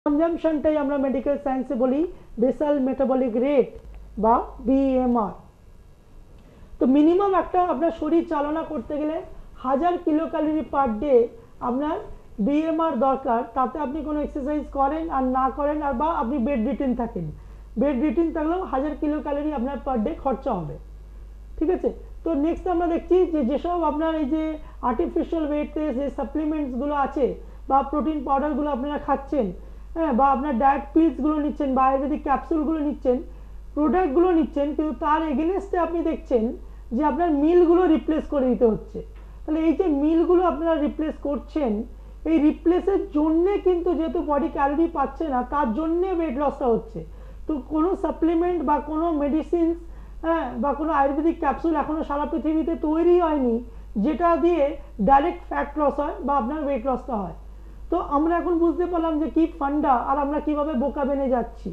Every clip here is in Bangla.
কনজামশনটাই আমরা মেডিকেল সায়েন্সে বলি বেসাল মেটাবলিক রেট বা বিএমআর। তো মিনিমাম একটা আপনার শরীর চালনা করতে গেলে 1000 কিলো ক্যালোরি পার ডে আপনার বিএমআর দরকার। তাতে আপনি কোনো এক্সারসাইজ করেন আর না করেন আর বা আপনি বেড রিটেন থাকেন, বেড রিটেন থাকলেও 1000 কিলো ক্যালোরি আপনার পার ডে খরচা হবে। ঠিক আছে। তো নেক্সট আমরা দেখছি যে যেসব আপনার এই যে আর্টিফিশিয়াল ওয়েটে যে সাপ্লিমেন্টসগুলো আছে বা প্রোটিন পাউডারগুলো আপনারা খাচ্ছেন, হ্যাঁ, বা আপনার ডায়েট পিলসগুলো নিচ্ছেন বা আয়ুর্বেদিক ক্যাপসুলগুলো নিচ্ছেন, প্রোডাক্টগুলো নিচ্ছেন, কিন্তু তার এগেনস্টে আপনি দেখছেন যে আপনার মিলগুলো রিপ্লেস করে দিতে হচ্ছে। তাহলে এই যে মিলগুলো আপনারা রিপ্লেস করছেন, এই রিপ্লেসের জন্যে কিন্তু যেহেতু বডি ক্যালোরি পাচ্ছে না, তার জন্যে ওয়েট লসটা হচ্ছে। তো কোনো সাপ্লিমেন্ট বা কোনো মেডিসিন, হ্যাঁ, বা কোনো আয়ুর্বেদিক ক্যাপসুল এখনও সারা পৃথিবীতে তৈরি হয়নি যেটা দিয়ে ডাইরেক্ট ফ্যাট লস হয় বা আপনার ওয়েট লসটা হয়। তো আমরা এখন বুঝতে পারলাম যে কি ফান্ডা আর আমরা কিভাবে বোকা বেনে যাচ্ছি।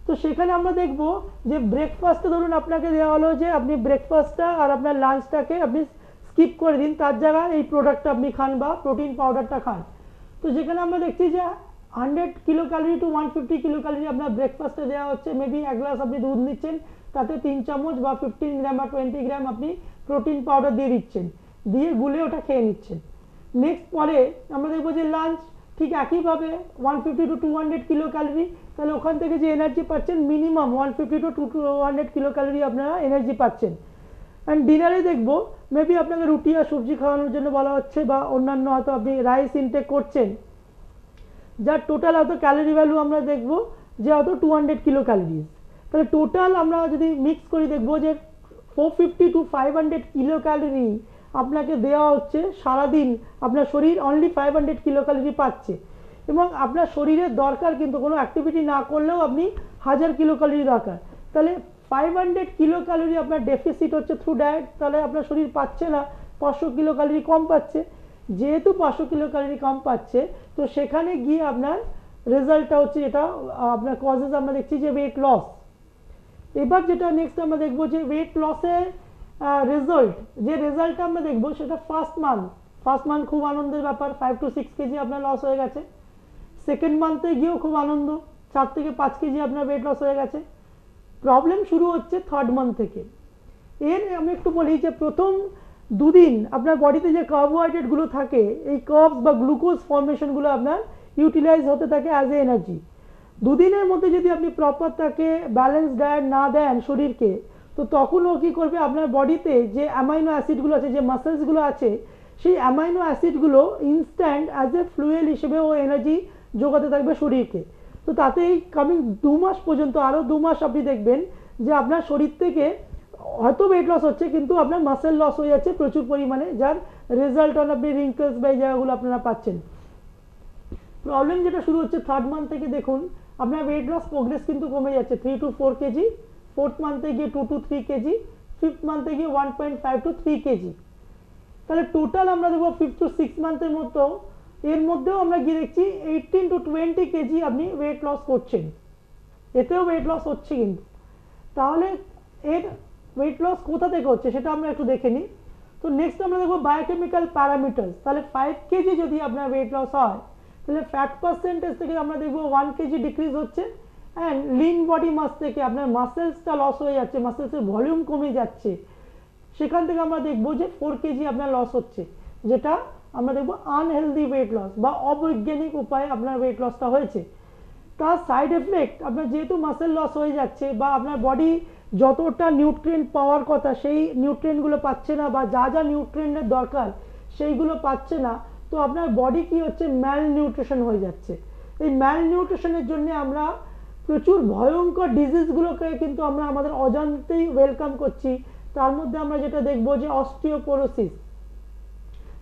তো সেখানে আমরা দেখব যে ব্রেকফাস্টে ধরুন আপনাকে দেওয়া হলো যে আপনি ব্রেকফাস্টটা আর আপনার লাঞ্চটাকে আপনি স্কিপ করে দিন, তার জায়গায় এই প্রোডাক্টটা আপনি খান বা প্রোটিন পাউডারটা খান। তো যেখানে আমরা দেখছি যে 100 kilo calorie to 150 kilo calorie আপনার ব্রেকফাস্টে দেওয়া হচ্ছে। মেবি এক গ্লাস আপনি দুধ নিচ্ছেন, তাতে 3 চামচ বা 15 গ্রাম বা 20 গ্রাম আপনি প্রোটিন পাউডার দিয়ে দিচ্ছেন, দিয়ে গুলে ওটা খেয়ে নিচ্ছেন। নেক্সট পরে আমরা দেখবো যে লাঞ্চ ঠিক একইভাবে 150 টু 200 কিলো ক্যালোরি। তাহলে ওখান থেকে যে এনার্জি পাচ্ছেন মিনিমাম 150 টু 200 কিলো ক্যালোরি আপনারা এনার্জি পাচ্ছেন। অ্যান্ড ডিনারে দেখবো মেবি আপনাকে রুটি আর সবজি খাওয়ানোর জন্য বলা হচ্ছে বা অন্যান্য হয়তো আপনি রাইস ইনটেক করছেন, যার টোটাল হয়তো ক্যালোরি ভ্যালু আমরা দেখবো যে হয়তো 200 কিলো ক্যালোরিজ। তাহলে টোটাল আমরা যদি মিক্স করি দেখবো যে 450 টু 500 কিলো ক্যালোরি আপনাকে দেওয়া হচ্ছে সারাদিন। আপনার শরীর অনলি 500 কিলো ক্যালোরি পাচ্ছে এবং আপনার শরীরের দরকার কিন্তু কোনো অ্যাক্টিভিটি না করলেও আপনি 1000 কিলো ক্যালোরি দরকার। তাহলে 500 কিলো ক্যালোরি আপনার ডেফিসিট হচ্ছে থ্রু ডায়েট। তাহলে আপনার শরীর পাচ্ছে না, 500 কিলো ক্যালোরি কম পাচ্ছে। যেহেতু 500 কিলো ক্যালোরি কম পাচ্ছে, তো সেখানে গিয়ে আপনার রেজাল্টটা হচ্ছে যেটা আপনার কজেস আমরা দেখছি যে ওয়েট লস। এবার যেটা নেক্সট আমরা দেখবো যে ওয়েট লসের রেজাল্ট, যে রেজাল্টটা আমরা দেখবো সেটা ফার্স্ট মান্থ খুব আনন্দের ব্যাপার, 5 টু 6 কেজি আপনার লস হয়ে গেছে। সেকেন্ড মান্থে গিয়েও খুব আনন্দ, 4 থেকে 5 কেজি আপনার ওয়েট লস হয়ে গেছে। প্রবলেম শুরু হচ্ছে থার্ড মান্থ থেকে। এর আমি একটু বলি যে প্রথম দুদিন আপনার বডিতে যে কার্বোহাইড্রেটগুলো থাকে, এই কার্বস বা গ্লুকোজ ফর্মেশনগুলো আপনার ইউটিলাইজ হতে থাকে অ্যাজ এ এনার্জি। দুদিনের মধ্যে যদি আপনি প্রপার তাকে ব্যালেন্স ডায়েট না দেন শরীরকে, তো তখন ও কী করবে, আপনার বডিতে যে অ্যামাইনো অ্যাসিডগুলো আছে, যে মাসেলসগুলো আছে, সেই অ্যামাইনো অ্যাসিডগুলো ইনস্ট্যান্ট অ্যাজ এ ফ্লুয়েল হিসেবে ও এনার্জি যোগাতে থাকবে শরীরকে। তো তাতেই কামিং 2 মাস পর্যন্ত, আরও 2 মাস আপনি দেখবেন যে আপনার শরীর থেকে হয়তো ওয়েট লস হচ্ছে কিন্তু আপনার মাসেল লস হয়ে যাচ্ছে প্রচুর পরিমাণে, যার রেজাল্ট অন আপনি রিঙ্কলস বা এই জায়গাগুলো আপনারা পাচ্ছেন। প্রবলেম যেটা শুরু হচ্ছে থার্ড মান্থ থেকে, দেখুন আপনার ওয়েট লস প্রোগ্রেস কিন্তু কমে যাচ্ছে 3 টু 4 কেজি, ফোর্থ মান্থে গিয়ে 2 টু 3 কেজি, ফিফথ মান্থে গিয়ে 1.5 টু 3 কেজি। তাহলে টোটাল আমরা দেখবো 5 টু 6 মান্থের মতো, এর মধ্যেও আমরা গিয়ে দেখছি 18 টু 20 কেজি আপনি ওয়েট লস করছেন। এতেও ওয়েট লস হচ্ছে কিন্তু। তাহলে এর ওয়েট লস কোথা থেকে হচ্ছে সেটা আমরা একটু দেখে নিই। তো নেক্সট আমরা দেখবো বায়োকেমিক্যাল প্যারামিটার্স। তাহলে 5 কেজি যদি আপনার ওয়েট লস হয়, তাহলে ফ্যাট পার্সেন্টেজ থেকে আমরা দেখবো 1 কেজি ডিক্রিজ হচ্ছে। অ্যান্ড লিন বডি মাস থেকে আপনার মাসেলসটা লস হয়ে যাচ্ছে, মাসেলসের ভলিউম কমে যাচ্ছে। সেখান থেকে আমরা দেখবো যে 4 কেজি আপনার লস হচ্ছে, যেটা আমরা দেখবো আনহেলদি ওয়েট লস বা অবৈজ্ঞানিক উপায়ে আপনার ওয়েট লসটা হয়েছে। তার সাইড এফেক্ট আপনার যেহেতু মাসেল লস হয়ে যাচ্ছে বা আপনার বডি যতটা নিউট্রিয়েন্ট পাওয়ার কথা সেই নিউট্রিয়েন্টগুলো পাচ্ছে না, বা যা যা নিউট্রিয়েন্টের দরকার সেইগুলো পাচ্ছে না, তো আপনার বডি কি হচ্ছে, ম্যাল নিউট্রিশন হয়ে যাচ্ছে। এই ম্যাল নিউট্রিশনের জন্য আমরা প্রচুর ভয়ঙ্কর ডিজিজগুলোকে কিন্তু আমরা আমাদের অজান্তেই ওয়েলকাম করছি। তার মধ্যে আমরা যেটা দেখবো যে অস্টিওপোরোসিস,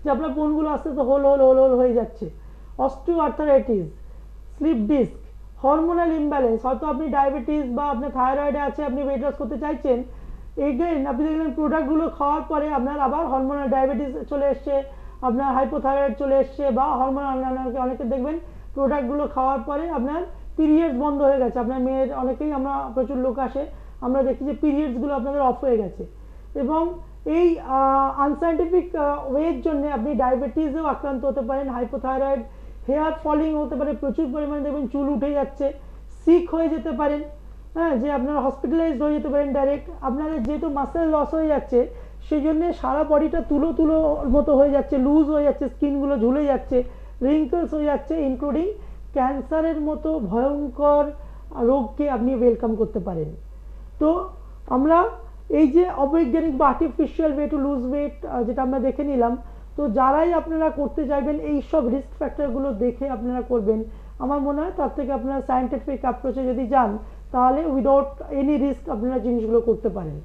যে আপনার বোনগুলো আস্তে আস্তে হোল হোল হোল হোল হয়ে যাচ্ছে, osteo arthritis, slip disc, hormonal imbalance, হয়তো আপনি ডায়াবেটিস বা আপনার থাইরয়েডে আছে, আপনি ওয়েট লস করতে চাইছেন, এগেন আপনি দেখলেন প্রোডাক্টগুলো খাওয়ার পরে আপনার আবার হরমোনাল ডায়াবেটিস চলে এসছে, আপনার হাইপোথাইরয়েড চলে এসছে, বা হরমোনাল অনেকে দেখবেন প্রোডাক্টগুলো খাওয়ার পরে আপনার পিরিয়ডস বন্ধ হয়ে গেছে। আপনার মেয়ের অনেকেই আমরা প্রচুর লোক আসে, আমরা দেখি যে পিরিয়ডসগুলো আপনাদের অফ হয়ে গেছে। এবং এই আনসাইন্টিফিক ওয়ের জন্য আপনি ডায়াবেটিসেও আক্রান্ত হতে পারেন, হাইপোথাইরয়েড হেয়ার ফলিং হতে পারে, প্রচুর পরিমাণে দেখবেন চুল উঠে যাচ্ছে, সিক হয়ে যেতে পারেন, হ্যাঁ, যে আপনারা হসপিটালাইজড হয়ে যেতে পারেন ডাইরেক্ট। আপনাদের যেহেতু মাসেল লস হয়ে যাচ্ছে সেই জন্য সারা বডিটা তুলো তুলো মতো হয়ে যাচ্ছে, লুজ হয়ে যাচ্ছে, স্কিনগুলো ঝুলে যাচ্ছে, রিঙ্কলস হয়ে যাচ্ছে, ইনক্লুডিং ক্যান্সারের মতো ভয়ঙ্কর রোগকে আপনি ওয়েলকাম করতে পারেন। তো আমরা এই যে অবৈজ্ঞানিক বা artificial way to lose weight যেটা আমরা দেখে নিলাম, তো যারাই আপনারা করতে চাইবেন এই সব রিস্ক ফ্যাক্টরগুলো দেখে আপনারা করবেন। আমার মনে হয় তার থেকে আপনারা সায়েন্টিফিক অ্যাপ্রোচে যদি যান তাহলে উইদাউট এনি রিস্ক আপনারা জিনিসগুলো করতে পারেন।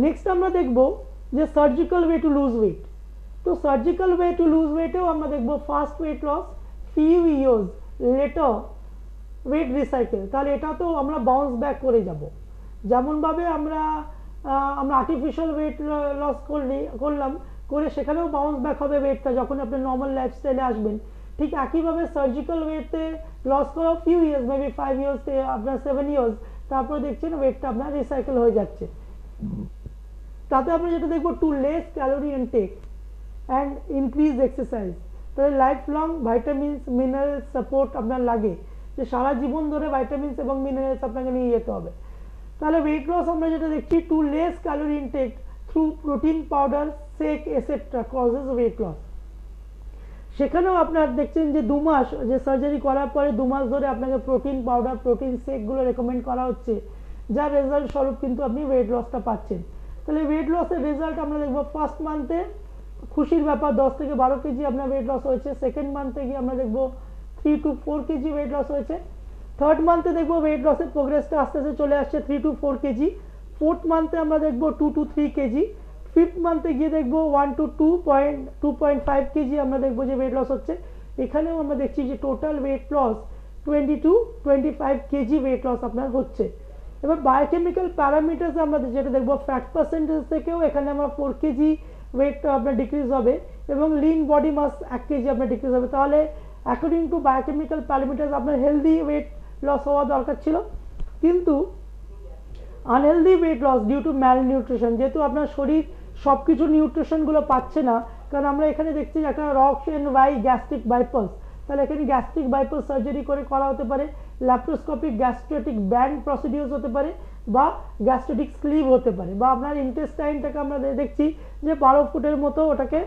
নেক্সট আমরা দেখব যে surgical way to lose weight. তো সার্জিক্যাল ওয়ে টু লুজ ওয়েটেও আমরা দেখব fast weight loss, few years later weight recycle. তাহলে এটা তো আমরা বাউন্স ব্যাক করে যাব। যেমনভাবে আমরা আর্টিফিশিয়াল ওয়েট লস করলাম, করে সেখানেও বাউন্স ব্যাক হবে ওয়েটটা যখন আপনি নর্মাল লাইফস্টাইলে আসবেন, ঠিক একইভাবে সার্জিক্যাল ওয়েটে লস করা ফিউ ইয়ার্স, মেবি 5 ইয়ার্স, আপনার 7 ইয়ার্স, তারপর দেখছেন ওয়েটটা আপনার রিসাইকেল হয়ে যাচ্ছে। তাতে আমরা যেটা দেখবো, to less calorie intake and increase exercise. তাহলে life long vitamins minerals support আপনার লাগে, যে সারা জীবন ধরে ভাইটামিনস এবং মিনারেলস আপনাকে নিয়ে যেতে হবে। তাহলে ওয়েট লস আমরা যেটা দেখছি, too less calorie intake through protein powder, shake etcetera causes weight loss. সেখানেও আপনার দেখছেন যে 2 মাস, যে সার্জারি করার পরে 2 মাস ধরে আপনাকে প্রোটিন পাউডার, প্রোটিন শেকগুলো রেকমেন্ড করা হচ্ছে, যার রেজাল্ট স্বরূপ কিন্তু আপনি ওয়েট লসটা পাচ্ছেন। তাহলে ওয়েট লসের রেজাল্ট আমরা দেখবো ফার্স্ট মান্থে খুশির ব্যাপার 10 থেকে 12 কেজি আপনার ওয়েট লস হয়েছে। সেকেন্ড মান্থে গিয়ে আমরা দেখবো 3 to 4 কেজি ওয়েট লস হয়েছে। থার্ড মান্থে দেখবো ওয়েট লসের প্রোগ্রেসটা আস্তে আস্তে চলে আসছে 3 to 4 কেজি। ফোর্থ মান্থে আমরা দেখবো 2 to 3 কেজি। ফিফথ মান্থে গিয়ে দেখবো 1 to 2.5 কেজি আমরা দেখবো যে ওয়েট লস হচ্ছে। এখানেও আমরা দেখছি যে total weight loss 20 to 25 KG weight loss আপনার হচ্ছে। এবার বায়োকেমিক্যাল প্যারামিটার্স আমরা যেটা দেখবো, ফ্যাট পার্সেন্টেজ থেকেও এখানে আমরা 4 কেজি ওয়েট আপনার ডিক্রিজ হবে এবং লিন বডি মাস 1 কেজি আপনার ডিক্রিজ হবে। তাহলে অ্যাকর্ডিং টু বায়োকেমিক্যাল প্যারামিটার্স আপনার হেলদি ওয়েট লস হওয়া দরকার ছিল, কিন্তু unhealthy weight loss due to malnutrition, যেহেতু আপনার শরীর সব কিছু নিউট্রিশনগুলো পাচ্ছে না, কারণ আমরা এখানে দেখছি একটা Roux en Y gastric bypass. তাহলে এখানে গ্যাস্ট্রিক বাইপাস সার্জারি করে করা হতে পারে, ল্যাপ্রোস্কোপিক গ্যাস্ট্রেটিক ব্যান্ড প্রসিডিউরস হতে পারে, বা গ্যাস্ট্রেটিক স্লিভ হতে পারে, বা আপনার ইন্টেস্টাইনটাকে আমরা দেখছি যে 12 ফুটের মতো ওটাকে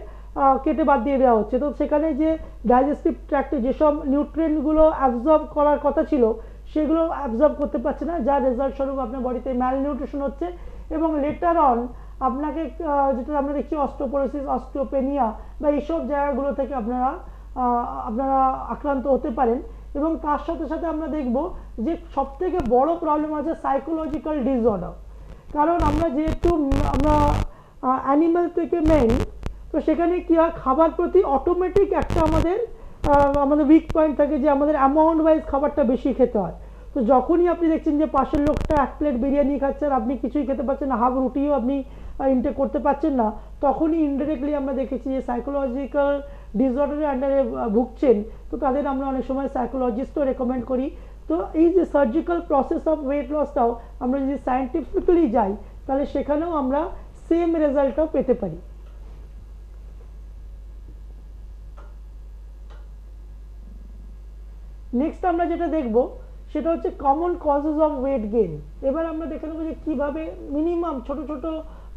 কেটে বাদ দিয়ে দেওয়া হচ্ছে। তো সেখানে যে ডাইজেস্টিভ ট্র্যাক্টে যেসব নিউট্রিয়েন্টগুলো অ্যাবজর্ব করার কথা ছিল সেগুলো অ্যাবজর্ব করতে পারছে না, যার রেজাল্ট স্বরূপ আপনার বডিতে ম্যালনিউট্রিশন হচ্ছে এবং লেটার অন আপনাকে যেটা আমরা দেখছি অস্টিওপোরোসিস, অস্টিওপেনিয়া বা এইসব জায়গাগুলো থেকে আপনারা আক্রান্ত হতে পারেন। এবং তার সাথে সাথে আমরা দেখব যে সবথেকে বড় প্রবলেম আছে সাইকোলজিক্যাল ডিসঅর্ডার। কারণ আমরা যেহেতু আমরা অ্যানিম্যাল থেকে মেন, তো সেখানে কি হয়, খাবার প্রতি অটোমেটিক একটা আমাদের উইক পয়েন্ট থাকে যে আমাদের অ্যামাউন্ট ওয়াইজ খাবারটা বেশি খেতে হয়। তো যখনই আপনি দেখছেন যে পাশের লোকটা 1 প্লেট বিরিয়ানি খাচ্ছে আর আপনি কিছুই খেতে পারছেন না, হাফ রুটিও আপনি ইনটেক করতে পারছেন না, তখনই ইনডাইরেক্টলি আমরা দেখেছি যে সাইকোলজিক্যাল ডিসঅর্ডারের আন্ডারে ভুগছেন। তো তাদের আমরা অনেক সময় সাইকোলজিস্টও রেকমেন্ড করি। তো এই যে সার্জিক্যাল প্রসেস অফ ওয়েট লসটাও আমরা যদি সায়েন্টিফিক্যালি যাই তাহলে সেখানেও আমরা সেম রেজাল্টটাও পেতে পারি। নেক্সট আমরা যেটা দেখব সেটা হচ্ছে common causes of weight gain. এবার আমরা দেখে নেবো যে কীভাবে মিনিমাম ছোট ছোট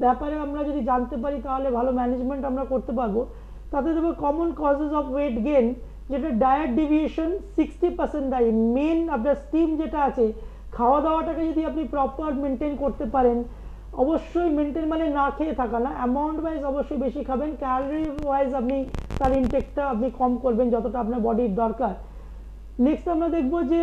ব্যাপারে আমরা যদি জানতে পারি তাহলে ভালো ম্যানেজমেন্ট আমরা করতে পারবো। তাতে দেবো common causes of weight gain, যেটা ডায়েট ডিভিয়েশন 60% দায়ী। মেন আপনার স্টিম যেটা আছে, খাওয়া দাওয়াটাকে যদি আপনি প্রপার মেনটেন করতে পারেন, অবশ্যই মেনটেন মানে না খেয়ে থাকা না, অ্যামাউন্ট ওয়াইজ অবশ্যই বেশি খাবেন, ক্যালোরি ওয়াইজ আপনি তার ইনটেকটা আপনি কম করবেন যতটা আপনার বডির দরকার। নেক্সট আমরা দেখবো যে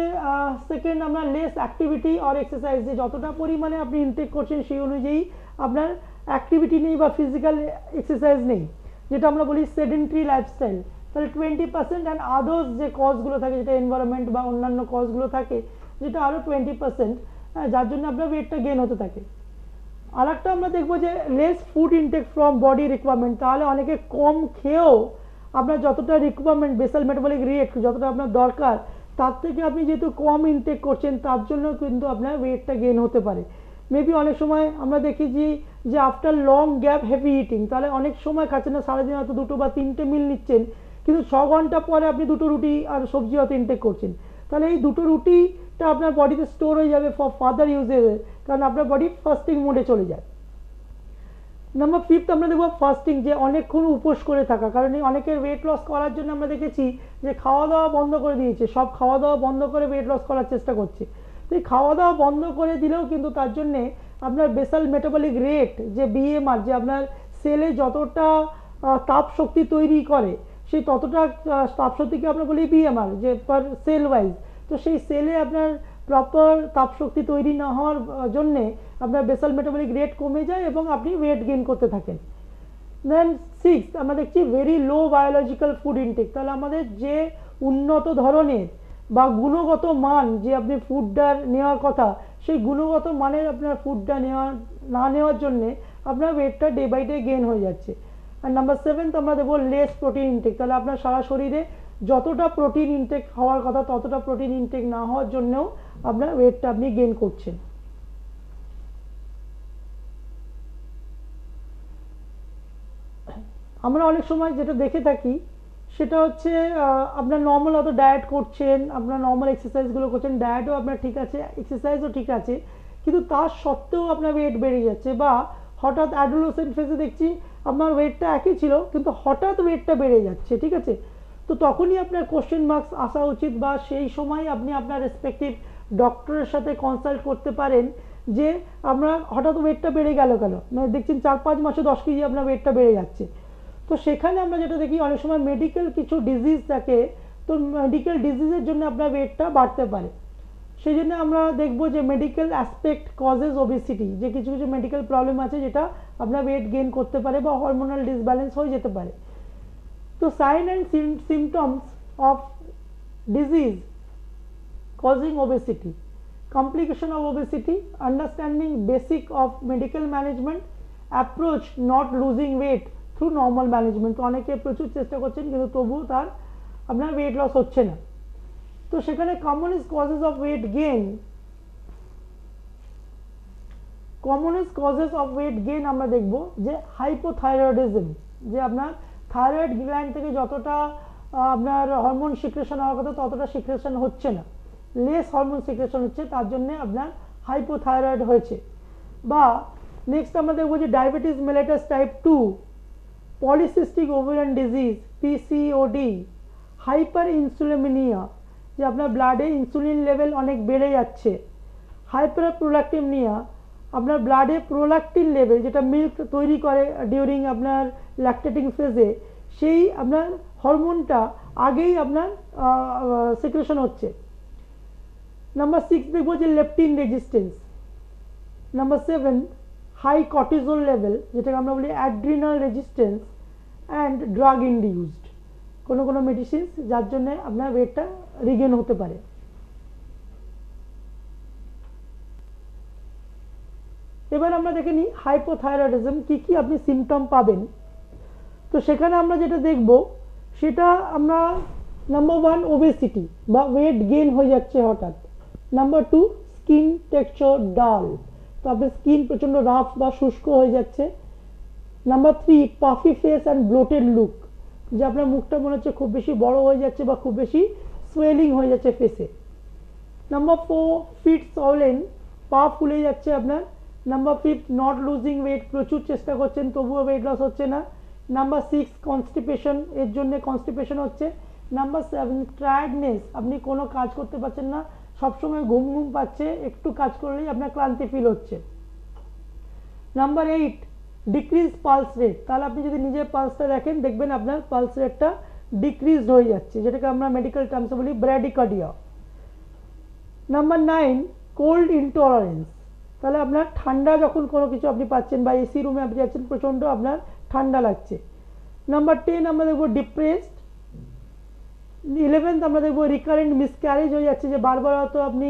সেকেন্ড আমরা লেস অ্যাক্টিভিটি অর এক্সারসাইজ, যে যতটা পরিমাণে আপনি ইনটেক করছেন সেই অনুযায়ী আপনার অ্যাক্টিভিটি নেই বা ফিজিক্যাল এক্সারসাইজ নেই, যেটা আমরা বলি সেডেন্টারি লাইফস্টাইল। তাহলে 20% অ্যান্ড আদার্স যে কজগুলো থাকে, যেটা এনভায়রনমেন্ট বা অন্যান্য কজগুলো থাকে, যেটা আরও 20%, যার জন্য আপনার ওয়েটটা গেইন হতে থাকে। আর একটা আমরা দেখবো যে less food intake from body requirement. তাহলে অনেকে কম খেয়েও আপনার যতটা রিকোয়ারমেন্ট, বেসাল মেটাবলিক রেট যতটা আপনার দরকার, তার থেকে আপনি যেহেতু কম ইনটেক করছেন তার জন্য কিন্তু আপনার ওয়েটটা গেইন হতে পারে। মেবি অনেক সময় আমরা দেখি যে after long gap heavy eating, তাহলে অনেক সময় খাচ্ছেন না, সারাদিন হয়তো 2 বা 3টে মিল নিচ্ছেন, কিন্তু 6 ঘন্টা পরে আপনি 2টো রুটি আর সবজি হয়তো ইনটেক করছেন, তাহলে এই 2টো রুটিটা আপনার বডিতে স্টোর হয়ে যাবে ফর ফার্দার ইউজেস, কারণ আপনার বডি ফাস্টিং মোডে চলে যায়। নাম্বার 5 আমরা দেখব ফাস্টিং, যে অনেকক্ষণ উপোস করে থাকা, কারণ এই অনেকের ওয়েট লস করার জন্য আমরা দেখেছি যে খাওয়া দাওয়া বন্ধ করে দিয়েছে, সব খাওয়া দাওয়া বন্ধ করে ওয়েট লস করার চেষ্টা করছে। তো এই খাওয়া দাওয়া বন্ধ করে দিলেও কিন্তু তার জন্যে আপনার বেসাল মেটাবলিক রেট যে বিএমআর, যে আপনার সেলে যতটা তাপ শক্তি তৈরি করে সেই ততটা তাপ শক্তিকে আমরা বলি বিএমআর, যে পার সেল ওয়াইজ, তো সেই সেলে আপনার প্রপার তাপশক্তি তৈরি না হওয়ার জন্যে আপনার বেসাল মেটাবলিক রেট কমে যায় এবং আপনি ওয়েট গেইন করতে থাকেন। দেন 6 আমরা দেখছি very low biological food intake, তাহলে আমাদের যে উন্নত ধরনের বা গুণগত মান যে আপনি ফুডটা নেওয়ার কথা, সেই গুণগত মানের আপনার ফুডটা না নেওয়ার জন্যে আপনার ওয়েটটা ডে বাই ডে গেইন হয়ে যাচ্ছে। আর নাম্বার 7 আমরা দেবো লেস প্রোটিন ইনটেক, তাহলে আপনার সারা শরীরে যতটা প্রোটিন ইনটেক হওয়ার কথা ততটা প্রোটিন ইনটেক না হওয়ার জন্যও আপনার ওয়েটটা আপনি গেইন করছেন। আমরা অনেক সময় যেটা দেখে থাকি সেটা হচ্ছে আপনার নর্মাল হয়তো ডায়েট করছেন, আপনার নর্মাল এক্সারসাইজগুলো করছেন, ডায়েটও আপনার ঠিক আছে, এক্সারসাইজও ঠিক আছে, কিন্তু তার সত্ত্বেও আপনার ওয়েট বেড়ে যাচ্ছে, বা হঠাৎ অ্যাডোলেসেন্ট ফেজে দেখছি আপনার ওয়েটটা একই ছিল কিন্তু হঠাৎ ওয়েটটা বেড়ে যাচ্ছে, ঠিক আছে, তো তখনই আপনার কোশ্চেন মার্কস আসা উচিত, বা সেই সময় আপনি আপনার রেসপেক্টিভ ডক্টরের সাথে কনসাল্ট করতে পারেন যে আপনার হঠাৎ ওয়েটটা বেড়ে গেল কেন, মানে দেখছেন 4-5 মাসে 10 কেজি আপনার ওয়েটটা বেড়ে যাচ্ছে। তো সেখানে আমরা যেটা দেখি অনেক সময় মেডিকেল কিছু ডিজিজ থাকে, তো মেডিকেল ডিজিজের জন্য আপনার ওয়েটটা বাড়তে পারে, সেই জন্য আমরা দেখব যে মেডিকেল অ্যাসপেক্ট কজেস ওবেসিটি, যে কিছু কিছু মেডিকেল প্রবলেম আছে যেটা আপনার ওয়েট গেইন করতে পারে বা হরমোনাল ডিসব্যালেন্স হয়ে যেতে পারে। তো sign and symptoms of disease causing obesity, complication of obesity, understanding basic of medical management, approach not losing weight through normal management, তো অনেকে প্রচুর চেষ্টা করছেন কিন্তু তবুও তার আপনার ওয়েট লস হচ্ছে না। তো সেখানে commonest causes of weight gain আমরা দেখব যে হাইপোথাইরয়েডিজম, যে আপনার থাইরয়েড গ্ল্যান্ড থেকে যতটা আপনার হরমোন সিক্রেশন হওয়ার কথা ততটা সিক্রেশন হচ্ছে না, লেস হরমোন সিক্রেশন হচ্ছে, তার জন্য আপনার হাইপোথাইরয়েড হয়েছে। বা নেক্সট আমরা দেখব যে diabetes mellitus type 2, polycystic ovarian disease PCOD, hyperinsulinemia, যে আপনার ব্লাডে ইনসুলিন লেভেল অনেক বেড়ে যাচ্ছে, হাইপার প্রোল্যাক্টিনিয়া, আপনার ব্লাডে প্রোল্যাক্টিন লেভেল যেটা মিল্ক তৈরি করে ডিউরিং আপনার ল্যাকটেটিং ফেজে, সেই আপনার হরমোনটা আগেই আপনার সিক্রেশন হচ্ছে। নাম্বার 6 দেখব যে leptin resistance. Number 7 high cortisol level, যেটাকে আমরা বলি adrenal resistance and drug induced, কোনো কোনো মেডিসিনস যার জন্য আপনার ওয়েটটা রিগেন হতে পারে। এবার আমরা দেখে নিই হাইপোথাইরয়েডিজম কি কি আপনি সিমটম পাবেন। তো সেখানে আমরা যেটা দেখব সেটা আমরা নাম্বার 1 ওবেসিটি বা ওয়েট গেইন হয়ে যাচ্ছে হঠাৎ। নাম্বার 2 স্কিন টেক্সচার ডাল, তো আপনার স্কিন প্রচণ্ড রাফ বা শুষ্ক হয়ে যাচ্ছে। Number 3 puffy face and bloated look, যে আপনার মুখটা মনে হচ্ছে খুব বেশি বড় হয়ে যাচ্ছে বা খুব বেশি সোয়েলিং হয়ে যাচ্ছে ফেসে। নাম্বার 4 ফিট সলেন, পা ফুলে যাচ্ছে আপনার। নাম্বার 5 নট লুজিং ওয়েট, প্রচুর চেষ্টা করছেন তবুও ওয়েট লস হচ্ছে না। নাম্বার 6 কনস্টিপেশন, এর জন্য কনস্টিপেশন হচ্ছে। নাম্বার 7 টায়ার্ডনেস, আপনি কোনো কাজ করতে পারছেন না, সবসময় ঘুম ঘুম পাচ্ছে, একটু কাজ করলেই আপনার ক্লান্তি ফিল হচ্ছে। নাম্বার 8 ডিক্রিজ পালস রেট, তাহলে আপনি যদি নিজের পালসটা দেখেন দেখবেন আপনার পালস রেটটা ডিক্রিজড হয়ে যাচ্ছে, যেটাকে আমরা মেডিকেল টার্মসে বলি ব্র্যাডিকার্ডিয়া। নাম্বার 9 কোল্ড ইনটলারেন্স, তাহলে আপনার ঠান্ডা যখন কোনো কিছু আপনি পাচ্ছেন বা এসি রুমে আপনি যাচ্ছেন প্রচণ্ড আপনার ঠান্ডা লাগছে। নাম্বার 10 আমরা দেখবো ডিপ্রেসড। 11th আমরা দেখবো রিকারেন্ট মিসক্যারেজ হয়ে যাচ্ছে, যে বারবার হয়তো আপনি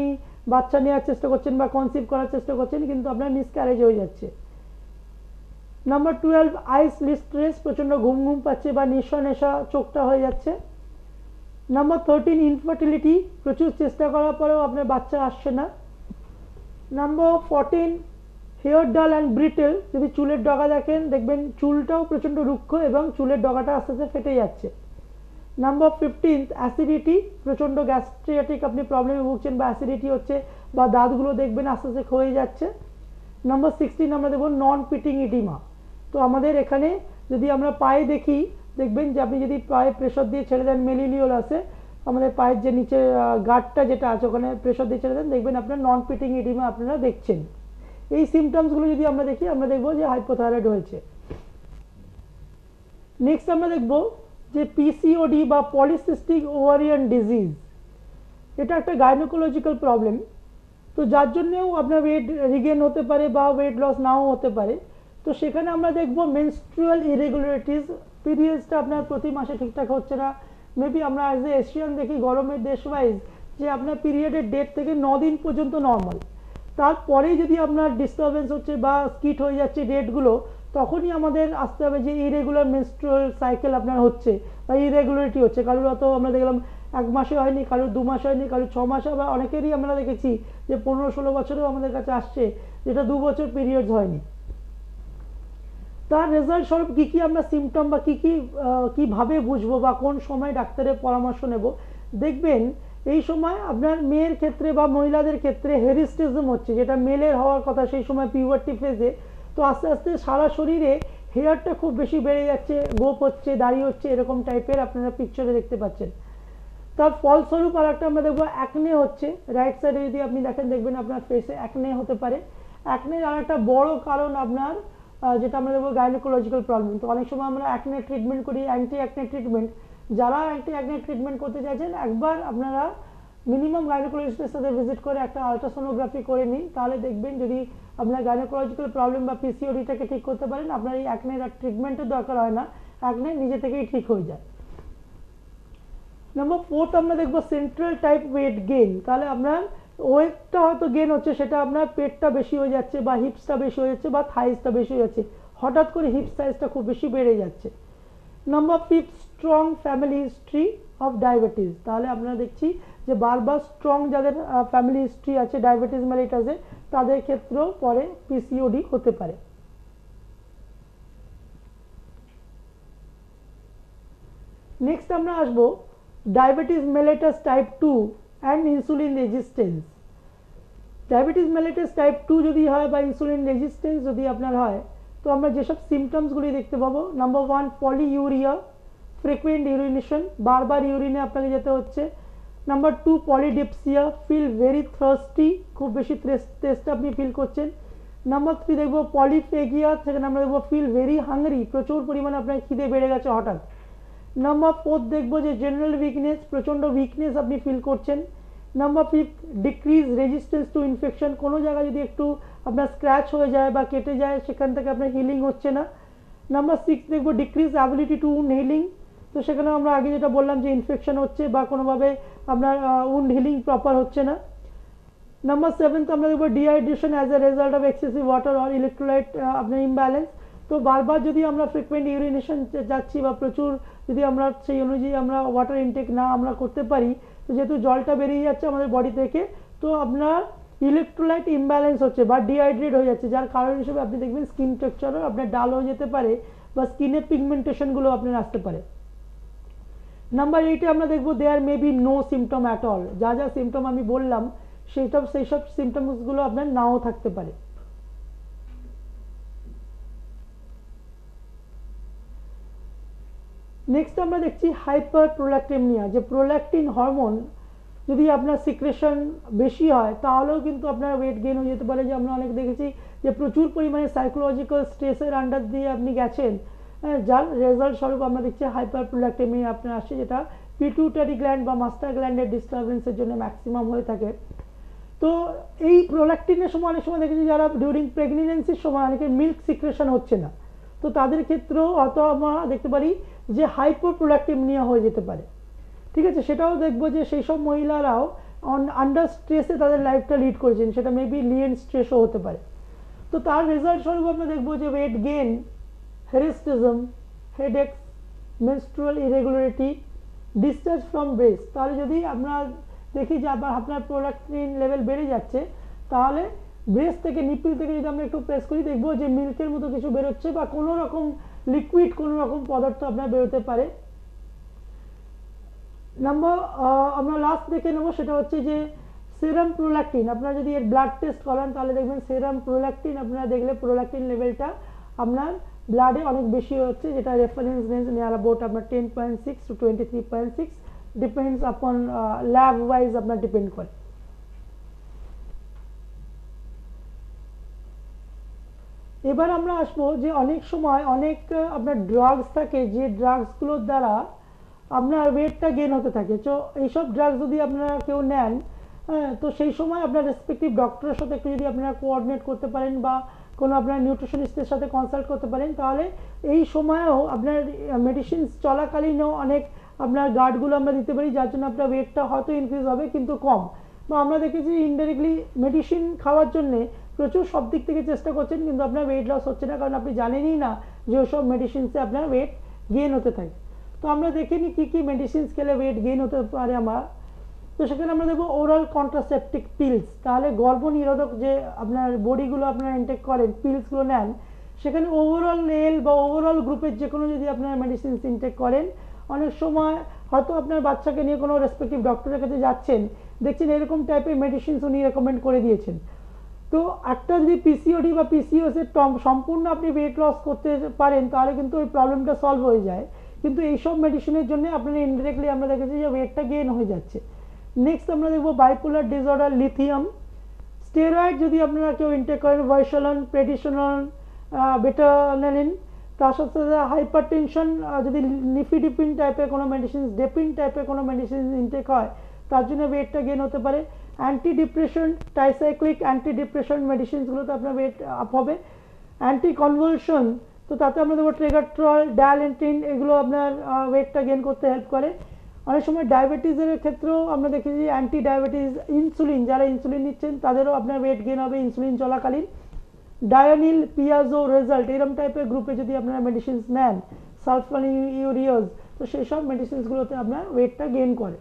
বাচ্চা নেওয়ার চেষ্টা করছেন বা কনসিভ করার চেষ্টা করছেন কিন্তু আপনার মিসক্যারেজ হয়ে যাচ্ছে। নাম্বার 12 আইস স্ট্রেস, প্রচণ্ড ঘুম ঘুম পাচ্ছে বা নেশা নেশা চোখটা হয়ে যাচ্ছে। নাম্বার 13 ইনফার্টিলিটি, প্রচুর চেষ্টা করার পরেও আপনার বাচ্চা আসছে না। নাম্বার 14 হেয়ার ডাল অ্যান্ড ব্রিটেল, যদি চুলের ডগা দেখেন দেখবেন চুলটাও প্রচণ্ড রুক্ষ এবং চুলের ডগাটা আস্তে আস্তে ফেটে যাচ্ছে। নাম্বার 15 অ্যাসিডিটি, প্রচণ্ড গ্যাস্ট্রিয়াটিক আপনি প্রবলেমে ভুগছেন বা অ্যাসিডিটি হচ্ছে বা দাঁতগুলো দেখবেন আস্তে আস্তে ক্ষয়ে যাচ্ছে। নাম্বার 16 আমরা দেখব নন পিটিং ইডিমা। তো আমাদের এখানে যদি আমরা পায়ে দেখি দেখবেন যে আপনি যদি পায়ে প্রেশার দিয়ে ছেড়ে দেন মেলিলিওলাসে, আমাদের পায়ের যে নিচে গার্ডটা যেটা আছে ওখানে প্রেশার দিয়ে ছেড়ে দেন দেখবেন আপনার নন পিটিং ইডিমা আপনারা দেখছেন। এই সিমটমসগুলো যদি আমরা দেখি আমরা দেখব যে হাইপোথাইরয়েড হয়েছে। নেক্সট আমরা দেখব যে পিসিওডি বা পলিসিস্টিক ওভারিয়ান ডিজিজ, এটা একটা গাইনোকোলজিক্যাল প্রবলেম। তো যার জন্যেও আপনার ওয়েট রিগেন হতে পারে বা ওয়েট লস নাও হতে পারে। তো সেখানে আমরা দেখব মেনস্ট্রুয়াল ইরেগুলারিটিস, পিরিয়ডসটা আপনার প্রতি মাসে ঠিকঠাক হচ্ছে না। মেবি আমরা অ্যাজ এ এশিয়ান দেখি গরমের দেশ ওয়াইজ যে আপনার পিরিয়ডের ডেট থেকে 9 দিন পর্যন্ত নর্মাল, তারপরেই যদি আপনার ডিস্টারবেন্স হচ্ছে বা স্কিট হয়ে যাচ্ছে ডেটগুলো, তখনই আমাদের আসতে হবে যে ইরেগুলার মেনস্ট্রুয়াল সাইকেল আপনার হচ্ছে বা ইরেগুলারিটি হচ্ছে। কারোর অত আমরা দেখলাম 1 মাসে হয়নি, কারোর 2 মাস হয়নি, কারোর 6 মাসে, বা অনেকেরই আমরা দেখেছি যে 15-16 বছরেও আমাদের কাছে আসছে যেটা 2 বছর পিরিয়ডস হয়নি। তার রেজাল্ট স্বরূপ কী কী আমরা সিমটম বা কীভাবে বুঝবো বা কোন সময় ডাক্তারের পরামর্শ নেব, দেখবেন এই সময় আপনার মেয়ের ক্ষেত্রে বা মহিলাদের ক্ষেত্রে হেরিস্টিজম হচ্ছে, যেটা মেলের হওয়ার কথা সেই সময় পিউবার্টি ফেজে। তো আস্তে আস্তে সারা শরীরে হেয়ারটা খুব বেশি বেড়ে যাচ্ছে, গোপ হচ্ছে, দাড়ি হচ্ছে, এরকম টাইপের আপনারা পিকচারে দেখতে পাচ্ছেন। তার ফলস্বরূপ আর একটা আমরা দেখবো অ্যাকনে হচ্ছে। রাইট সাইডে যদি আপনি দেখেন দেখবেন আপনার ফেসে অ্যাকনে হতে পারে। অ্যাকনের আর একটা বড় কারণ আপনার যেটা আমরা দেখবো গাইনোকোলজিক্যাল প্রবলেম। তো অনেক সময় আমরা অ্যাকনে ট্রিটমেন্ট করি, অ্যান্টি অ্যাকনে ট্রিটমেন্ট। যারা অ্যান্টি অ্যাকনে ট্রিটমেন্ট করতে চাইছেন একবার আপনারা মিনিমাম গাইনোকোলজিস্টের সাথে ভিজিট করে একটা আলট্রাসোনোগ্রাফি করে নিন, তাহলে দেখবেন যদি আপনার গাইনোকোলজিক্যাল প্রবলেম বা পিসিওডিটাকে ঠিক করতে পারেন আপনার এই অ্যাকনের আর ট্রিটমেন্টের দরকার হয় না, অ্যাকনে নিজে থেকেই ঠিক হয়ে যায়। নাম্বার 4 আমরা দেখবো সেন্ট্রাল টাইপ ওয়েট গেইন। তাহলে আপনার ওয়েটটা হয়তো গেইন হচ্ছে, সেটা আপনার পেটটা বেশি হয়ে যাচ্ছে বা হিপসটা বেশি হয়ে যাচ্ছে বা থাইসটা বেশি হয়ে যাচ্ছে, হঠাৎ করে হিপ সাইজটা খুব বেশি বেড়ে যাচ্ছে। Number 5 strong family history of diabetes. তাহলে আমরা দেখছি যে বারবার স্ট্রং যাদের ফ্যামিলি হিস্ট্রি আছে ডায়াবেটিস মেলিটাসে তাদের ক্ষেত্রেও পরে পিসিওডি হতে পারে। নেক্সট আমরা আসবো diabetes mellitus type 2 and insulin resistance. Diabetes mellitus type 2 যদি হয় বা ইনসুলিন রেজিস্ট্যান্স যদি আপনার হয়, তো আমরা যেসব সিমটমসগুলি দেখতে পাবো, নাম্বার 1 পলিইউরিয়া, ফ্রিকুয়েন্ট ইউরিনেশন, বারবার ইউরিনে আপনাকে যেতে হচ্ছে। Number 2 polydipsia, feel very thirsty, খুব বেশি তেষ্টা আপনি ফিল করছেন। নাম্বার 3 দেখবো পলিফেগিয়া, সেখানে আমরা দেখবো ফিল ভেরি হাংরি, প্রচুর পরিমাণে আপনার খিদে বেড়ে গেছে হঠাৎ। নাম্বার 4 দেখবো যে জেনারেল উইকনেস, প্রচণ্ড উইকনেস আপনি ফিল করছেন। Number 5 decrease resistance to infection, কোনো জায়গায় যদি একটু আপনার স্ক্র্যাচ হয়ে যায় বা কেটে যায় সেখান থেকে আপনার হিলিং হচ্ছে না। নাম্বার 6 দেখবো decrease ability to wound healing, তো সেখানে আমরা আগে যেটা বললাম যে ইনফেকশন হচ্ছে বা কোনোভাবে আপনার উন্ড হিলিং প্রপার হচ্ছে না। নাম্বার 7 আমরা দেখবো dehydration as a result of excessive water or electrolyte আপনার ইমব্যালেন্স। তো বারবার যদি আমরা ফ্রিকুয়েন্ট ইউরিনেশন যাচ্ছি বা প্রচুর যদি আমরা সেই অনুযায়ী আমরা ওয়াটার ইনটেক না আমরা করতে পারি, তো যেহেতু জলটা বেরিয়ে যাচ্ছে আমাদের বডি থেকে, তো আপনার ইলেকট্রোলাইট ইমব্যালেন্স হচ্ছে বা ডিহাইড্রেট হয়ে যাচ্ছে, যার কারণ হিসেবে আপনি দেখবেন স্কিন টেক্সচারও আপনার ডাল হয়ে যেতে পারে বা স্কিনের পিগমেন্টেশনগুলো আপনার আসতে পারে। নাম্বার 8 আমরা দেখবো there may be no symptom at all, যা যা সিমটম আমি বললাম সেই সব সিমটমসগুলো আপনার নাও থাকতে পারে। নেক্সট আমরা দেখছি হাইপার প্রোল্যাক্টিনিয়া, যে প্রোল্যাক্টিন হরমোন যদি আপনার সিক্রেশন বেশি হয় তাহলেও কিন্তু আপনার ওয়েট গেইন হয়ে যেতে পারে। যে আমরা অনেক দেখেছি যে প্রচুর পরিমাণে সাইকোলজিক্যাল স্ট্রেসের আন্ডার দিয়ে আপনি গেছেন, যার রেজাল্ট স্বরূপ আমরা দেখছি হাইপার প্রোল্যাক্টিনিয়া আপনার আসছে, যেটা পিটুইটারি গ্ল্যান্ড বা মাস্টার গ্ল্যান্ডের ডিস্টারবেন্সের জন্য ম্যাক্সিমাম হয়ে থাকে। তো এই প্রোল্যাক্টিনের সময় অনেক সময় দেখেছি যারা ডিউরিং প্রেগনেন্সির সময় অনেকের মিল্ক সিক্রেশন হচ্ছে না, তো তাদের ক্ষেত্রেও হয়তো আমরা দেখতে পারি যে হাইপার প্রোল্যাক্টিনিয়া হয়ে যেতে পারে। ঠিক আছে, সেটাও দেখবো যে সেই সব মহিলারাও আন্ডার স্ট্রেসে তাদের লাইফটা লিড করেছেন, সেটা মেবি লিয়েন স্ট্রেসও হতে পারে। তো তার রেজাল্ট স্বরূপ আমরা দেখবো যে weight gain, hirsutism, headaches, menstrual irregularity, discharge from breast. তাহলে যদি আমরা দেখি যে আবার আপনার প্রোল্যাক্টিন লেভেল বেড়ে যাচ্ছে, তাহলে ব্রেস্ট থেকে নিপিল থেকে যদি আমরা একটু প্রেস করি দেখবো যে মিল্কের মতো কিছু বেরোচ্ছে বা কোনো রকম লিকুইড কোনো রকম পদার্থ আপনার বেরোতে পারে। নাম্বার আমরা লাস্ট দেখে নেবো সেটা হচ্ছে যে সেরাম প্রোল্যাক্টিন। আপনারা যদি এর ব্লাড টেস্ট করান তাহলে দেখবেন সেরাম প্রোল্যাক্টিন আপনারা দেখলে প্রোল্যাক্টিন লেভেলটা আপনার ব্লাডে অনেক বেশি হচ্ছে, যেটা রেফারেন্স রেঞ্জ নিয়ার অ্যাবাউট আপনার 10.6 to 23.6 depends upon lab wise আপনার ডিপেন্ড করে। এবার আমরা আসবো যে অনেক সময় অনেক আপনার ড্রাগস থাকে যে ড্রাগসগুলোর দ্বারা আপনার ওয়েটটা গেইন হতে থাকে। তো এইসব ড্রাগস যদি আপনারা কেউ নেন, হ্যাঁ, তো সেই সময় আপনার রেসপেক্টিভ ডক্টরের সাথে একটু যদি আপনারা কোঅর্ডিনেট করতে পারেন বা কোনো আপনার নিউট্রিশনিস্টের সাথে কনসাল্ট করতে পারেন, তাহলে এই সময়েও আপনার মেডিসিন চলাকালীনও অনেক আপনার গার্ডগুলো আমরা দিতে পারি, যার জন্য আপনার ওয়েটটা হয়তো ইনক্রিজ হবে কিন্তু কম। বা আমরা দেখেছি ইনডাইরেক্টলি মেডিসিন খাওয়ার জন্যে প্রচুর সব দিক থেকে চেষ্টা করছেন কিন্তু আপনার ওয়েট লস হচ্ছে না, কারণ আপনি জানেনই না যে ওসব মেডিসিনসে আপনার ওয়েট গেইন হতে থাকে। তো আমরা দেখে নিই কী কী মেডিসিনস খেলে ওয়েট গেইন হতে পারে আমার। তো সেখানে আমরা দেখবো ওরাল কন্ট্রাসেপটিক পিলস, তাহলে গর্ভনিরোধক যে আপনার বডিগুলো আপনারা ইনটেক করেন, পিলসগুলো নেন, সেখানে ওভারঅল এল বা ওভারঅল গ্রুপের যে কোনো যদি আপনারা মেডিসিনস ইনটেক করেন, অনেক সময় হয়তো আপনার বাচ্চাকে নিয়ে কোনো রেসপেক্টিভ ডক্টরের কাছে যাচ্ছেন, দেখছেন এরকম টাইপের মেডিসিনস উনি রেকমেন্ড করে দিয়েছেন। তো একটা যদি পিসিওডি বা পিসিওএস এর সম্পূর্ণ আপনি ওয়েট লস করতে পারেন তাহলে কিন্তু ওই প্রবলেমটা সলভ হয়ে যায়, কিন্তু এইসব মেডিসিনের জন্য আপনার ইনডিরেক্টলি আমরা দেখেছি যে ওয়েটটা গেইন হয়ে যাচ্ছে। নেক্সট আমরা দেখবো বাইপোলার ডিসঅর্ডার, লিথিয়াম। স্টেরয়েড যদি আপনারা কেউ ইনটেক করেন, ভার্সালন, প্রেডিসোলন, বেটানালিন, তার সাথে সাথে হাইপার টেনশন যদি নিফিডিপিন টাইপের কোনো মেডিসিন, ডেপিন টাইপের কোনো মেডিসিন ইনটেক হয় তার জন্য ওয়েটটা গেইন হতে পারে। Anti depression, tricyclic anti depression মেডিসিনসগুলোতে আপনার ওয়েট আপ হবে। অ্যান্টি কনভালশন, তো তাতে আমরা দেখবো ট্রেগাট্রল, ডায়ালেন্টিন, এগুলো আপনার ওয়েটটা গেইন করতে হেল্প করে। অনেক সময় ডায়াবেটিসের ক্ষেত্রেও আমরা দেখেছি অ্যান্টি ডায়াবেটিস, ইনসুলিন, যারা ইনসুলিন নিচ্ছেন তাদেরও আপনার ওয়েট গেইন হবে ইনসুলিন চলাকালীন। ডায়োনিল, পিয়াজো, রেজাল্ট, এরকম টাইপের গ্রুপে যদি আপনারা মেডিসিনস নেন, সালফানিউরিয়াস, তো সেই সব মেডিসিনসগুলোতে আপনার ওয়েটটা গেইন করে।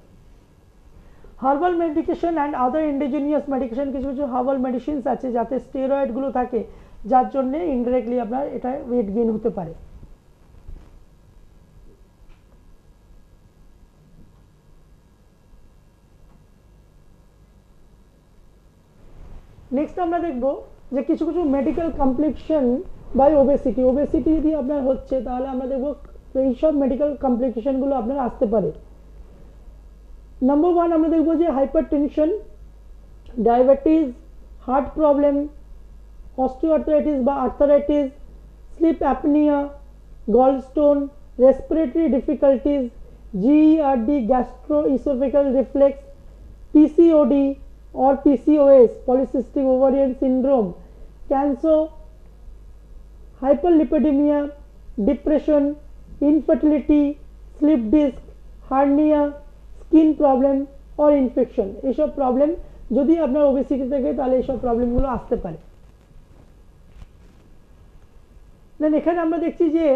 Herbal medication and other indigenous medication, কিছু কিছু হার্বাল মেডিসিনস আছে যাতে স্টেরয়েডগুলো থাকে, যার জন্যে ইনডিরেক্টলি আপনার এটা ওয়েট গেইন হতে পারে। নেক্সট আমরা দেখব যে কিছু কিছু medical complication by obesity. Obesity যদি আপনার হচ্ছে তাহলে আমরা দেখব এইসব মেডিকেল কমপ্লিকেশনগুলো আপনার আসতে পারে। নাম্বার ওয়ান আমরা দেখব যে hypertension, diabetes, heart problem, osteoarthritis বা arthritis, sleep apnoea, gallstone, respiratory difficulties, GERD, gastroesophageal reflex, PCOD or PCOS, polycystic ovarian syndrome, cancer, hyperlipidemia, depression, infertility, slip disc, hernia, skin problem or infection, এইসব প্রবলেম যদি আপনার ওবেসিটি থেকে তাহলে এইসব প্রবলেমগুলো আসতে পারে। দেন এখানে আমরা দেখছি যে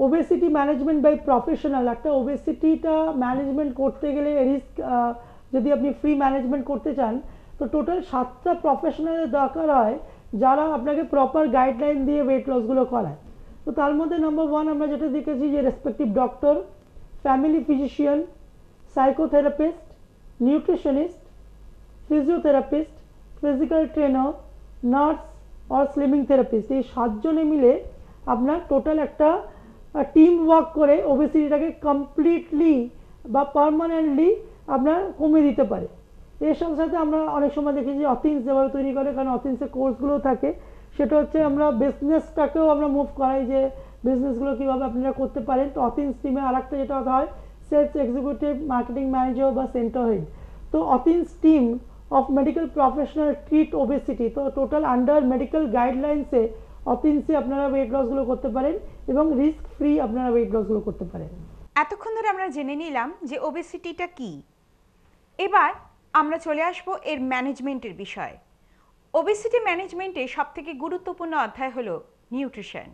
ওবেসিটি ম্যানেজমেন্ট বাই প্রফেশনাল, একটা ওবেসিটিটা ম্যানেজমেন্ট করতে গেলে রিস্ক যদি আপনি ফ্রি ম্যানেজমেন্ট করতে চান তো টোটাল 7টা প্রফেশনালের দরকার হয় যারা আপনাকে প্রপার গাইডলাইন দিয়ে ওয়েট লসগুলো করায়। তো তার মধ্যে নাম্বার ওয়ান আমরা যেটা দেখেছি যে respective doctor, family physician, psychotherapist, nutritionist, physiotherapist, physical trainer, nurse আর স্লিমিং থেরাপিস্ট, এই 7 জনে মিলে আপনার টোটাল একটা টিম ওয়ার্ক করে ওবেসিটিটাকে কমপ্লিটলি বা পারমানেন্টলি আপনার কমিয়ে দিতে পারে। এর সাথে সাথে আমরা অনেক সময় দেখি যে অথিন্স যেভাবে তৈরি করে, কারণ অথিন্সের কোর্সগুলো থাকে, সেটা হচ্ছে আমরা বিজনেসটাকেও আমরা মুভ করাই যে বিজনেসগুলো কীভাবে আপনারা করতে পারেন। তো অথিন্স টিমে আর একটা যেটা হয় সেলস এক্সিকিউটিভ, মার্কেটিং ম্যানেজার বা সেন্টার হেড। তো অথিন্স team of medical professional treat obesity, তো টোটাল আন্ডার মেডিকেল গাইডলাইন্সে অথিন্সে আপনারা ওয়েট লসগুলো করতে পারেন এবং রিস্ক ফ্রি আপনারা ওয়েট লসগুলো করতে পারেন। এতক্ষণ ধরে আমরা জেনে নিলাম যে ওবেসিটিটা কি। এবার আমরা চলে আসব এর ম্যানেজমেন্টের বিষয়ে। ওবেসিটি ম্যানেজমেন্টে সবথেকে গুরুত্বপূর্ণ অধ্যায় হলো নিউট্রিশন।